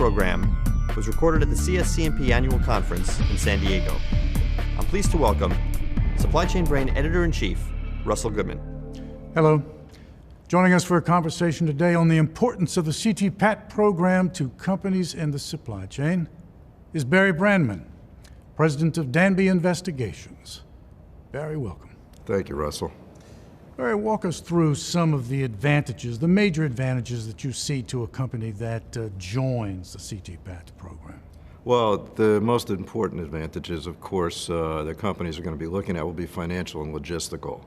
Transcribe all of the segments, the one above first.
program was recorded at the CSCMP Annual Conference in San Diego. I'm pleased to welcome Supply Chain Brain Editor-in-Chief, Russell Goodman. Hello. Joining us for a conversation today on the importance of the CT-PAT program to companies in the supply chain is Barry Brandman, President of Danby Investigations. Barry, welcome. Thank you, Russell. Barry, walk us through some of the advantages, the major advantages that you see to a company that joins the CT-PAT program. Well, the most important advantages, of course, that companies are going to be looking at will be financial and logistical.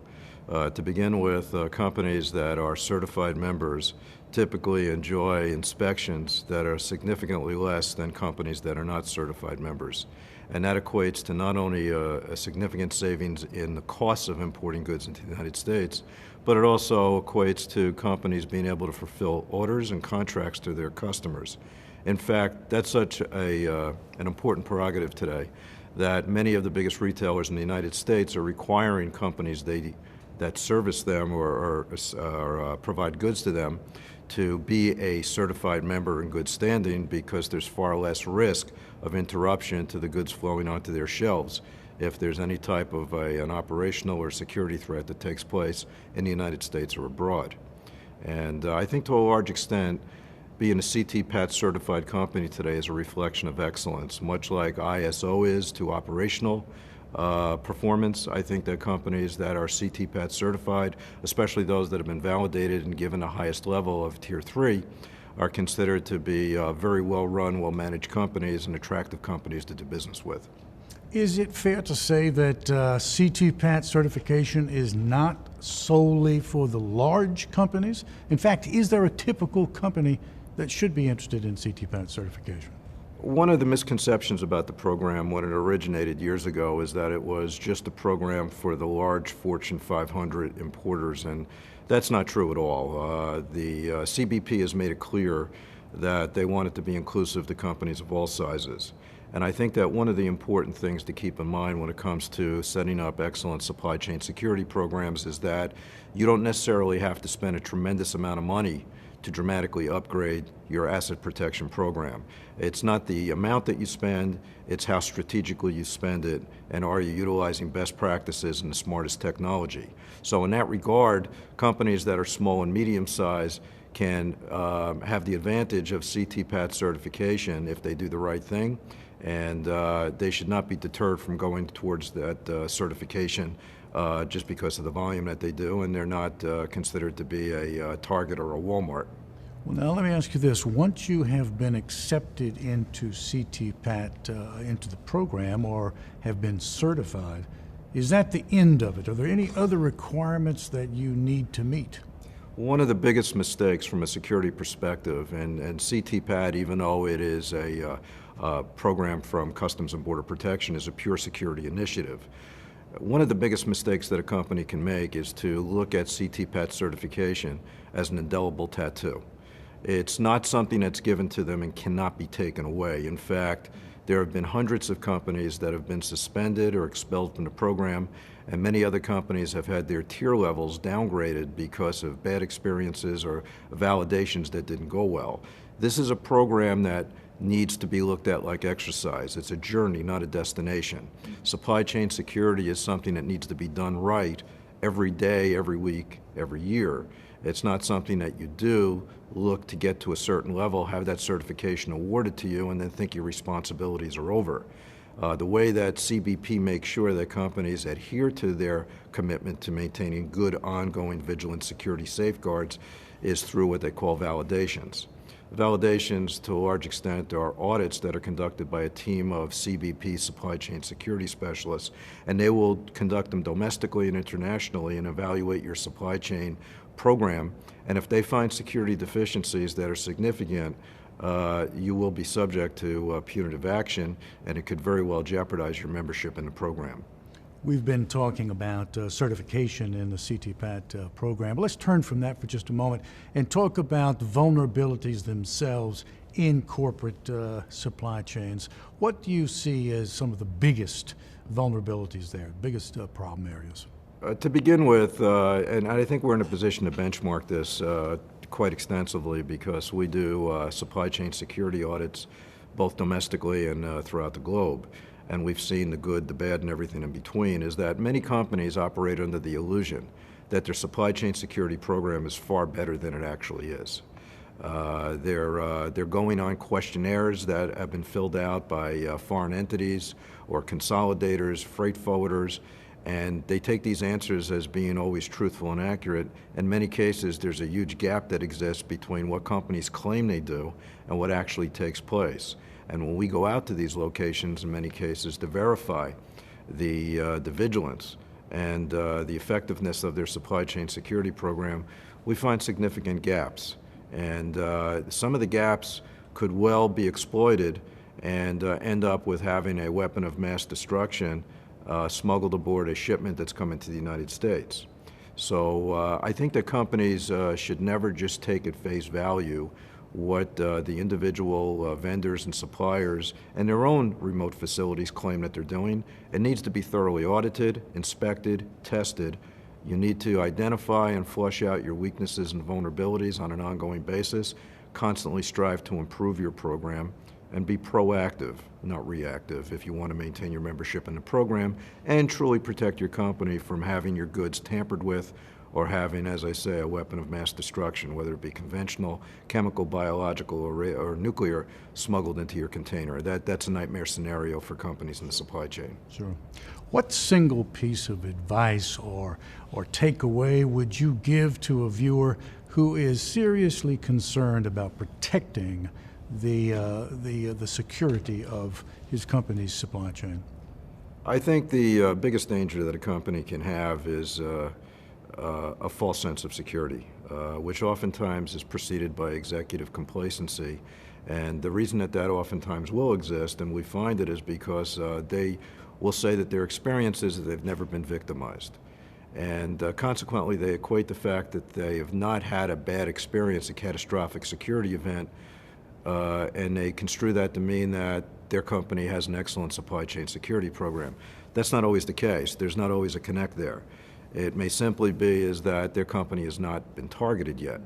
To begin with, companies that are certified members typically enjoy inspections that are significantly less than companies that are not certified members. And that equates to not only a significant savings in the costs of importing goods into the United States, but it also equates to companies being able to fulfill orders and contracts to their customers. In fact, that's such an important prerogative today that many of the biggest retailers in the United States are requiring companies that service them or provide goods to them to be a certified member in good standing, because there's far less risk of interruption to the goods flowing onto their shelves if there's any type of an operational or security threat that takes place in the United States or abroad. And I think to a large extent, being a CT-PAT certified company today is a reflection of excellence, much like ISO is to operational performance. I think that companies that are CT-PAT certified, especially those that have been validated and given the highest level of Tier 3, are considered to be very well-run, well-managed companies and attractive companies to do business with. Is it fair to say that CT-PAT certification is not solely for the large companies? In fact, is there a typical company that should be interested in CT-PAT certification? One of the misconceptions about the program when it originated years ago is that it was just a program for the large Fortune 500 importers, and that's not true at all. The CBP has made it clear that they want it to be inclusive to companies of all sizes. And I think that one of the important things to keep in mind when it comes to setting up excellent supply chain security programs is that you don't necessarily have to spend a tremendous amount of money to dramatically upgrade your asset protection program. It's not the amount that you spend, it's how strategically you spend it, and are you utilizing best practices and the smartest technology. So in that regard, companies that are small and medium size can have the advantage of CT-PAT certification if they do the right thing, and they should not be deterred from going towards that certification just because of the volume that they do, and they're not considered to be a Target or a Walmart. Well, now let me ask you this. Once you have been accepted into CT-PAT, into the program, or have been certified, is that the end of it? Are there any other requirements that you need to meet? One of the biggest mistakes from a security perspective, and CT-PAT, even though it is a program from Customs and Border Protection, is a pure security initiative. One of the biggest mistakes that a company can make is to look at CT-PAT certification as an indelible tattoo. It's not something that's given to them and cannot be taken away. In fact, there have been hundreds of companies that have been suspended or expelled from the program, and many other companies have had their tier levels downgraded because of bad experiences or validations that didn't go well. This is a program that needs to be looked at like exercise. It's a journey, not a destination. Supply chain security is something that needs to be done right every day, every week, every year. It's not something that you do, look to get to a certain level, have that certification awarded to you, and then think your responsibilities are over. The way that CBP makes sure that companies adhere to their commitment to maintaining good ongoing vigilant security safeguards is through what they call validations. Validations, to a large extent, are audits that are conducted by a team of CBP supply chain security specialists, and they will conduct them domestically and internationally and evaluate your supply chain program. And if they find security deficiencies that are significant, you will be subject to punitive action, and it could very well jeopardize your membership in the program. We've been talking about certification in the CT-PAT program. Let's turn from that for just a moment and talk about vulnerabilities themselves in corporate supply chains. What do you see as some of the biggest vulnerabilities there, biggest problem areas? To begin with, and I think we're in a position to benchmark this quite extensively because we do supply chain security audits both domestically and throughout the globe. And we've seen the good, the bad, and everything in between, is that many companies operate under the illusion that their supply chain security program is far better than it actually is. They're going on questionnaires that have been filled out by foreign entities or consolidators, freight forwarders, and they take these answers as being always truthful and accurate. In many cases, there's a huge gap that exists between what companies claim they do and what actually takes place. And when we go out to these locations, in many cases, to verify the vigilance and the effectiveness of their supply chain security program, we find significant gaps. And some of the gaps could well be exploited and end up with having a weapon of mass destruction smuggled aboard a shipment that's coming to the United States. So I think that companies should never just take at face value what the individual vendors and suppliers and their own remote facilities claim that they're doing. It needs to be thoroughly audited, inspected, tested. You need to identify and flush out your weaknesses and vulnerabilities on an ongoing basis, constantly strive to improve your program, and be proactive, not reactive, if you want to maintain your membership in the program and truly protect your company from having your goods tampered with or having, as I say, a weapon of mass destruction, whether it be conventional, chemical, biological, or nuclear, smuggled into your container. That's a nightmare scenario for companies in the supply chain. Sure. What single piece of advice or takeaway would you give to a viewer who is seriously concerned about protecting the security of his company's supply chain? I think the biggest danger that a company can have is a false sense of security, which oftentimes is preceded by executive complacency. And the reason that oftentimes will exist, and we find it, is because they will say that their experience is that they've never been victimized. And consequently, they equate the fact that they have not had a bad experience, a catastrophic security event, and they construe that to mean that their company has an excellent supply chain security program. That's not always the case. There's not always a connect there. It may simply be is that their company has not been targeted yet.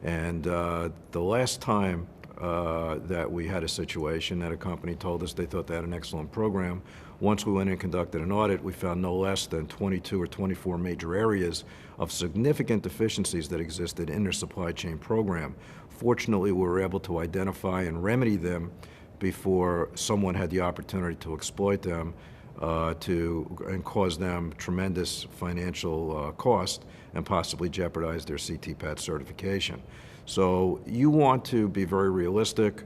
And the last time that we had a situation that a company told us they thought they had an excellent program, once we went in and conducted an audit, we found no less than 22 or 24 major areas of significant deficiencies that existed in their supply chain program. Fortunately, we were able to identify and remedy them before someone had the opportunity to exploit them and cause them tremendous financial cost and possibly jeopardize their CTPAT certification. So you want to be very realistic,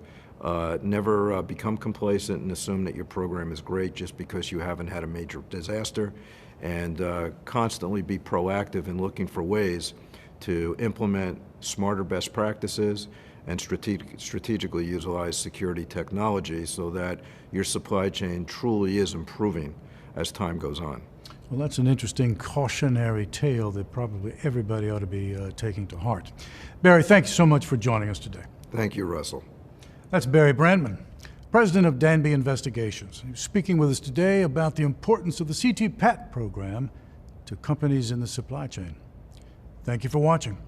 never become complacent and assume that your program is great just because you haven't had a major disaster, and constantly be proactive in looking for ways to implement smarter best practices and strategically utilize security technology so that your supply chain truly is improving as time goes on. Well, that's an interesting cautionary tale that probably everybody ought to be taking to heart. Barry, thank you so much for joining us today. Thank you, Russell. That's Barry Brandman, president of Danby Investigations. He's speaking with us today about the importance of the CTPAT program to companies in the supply chain. Thank you for watching.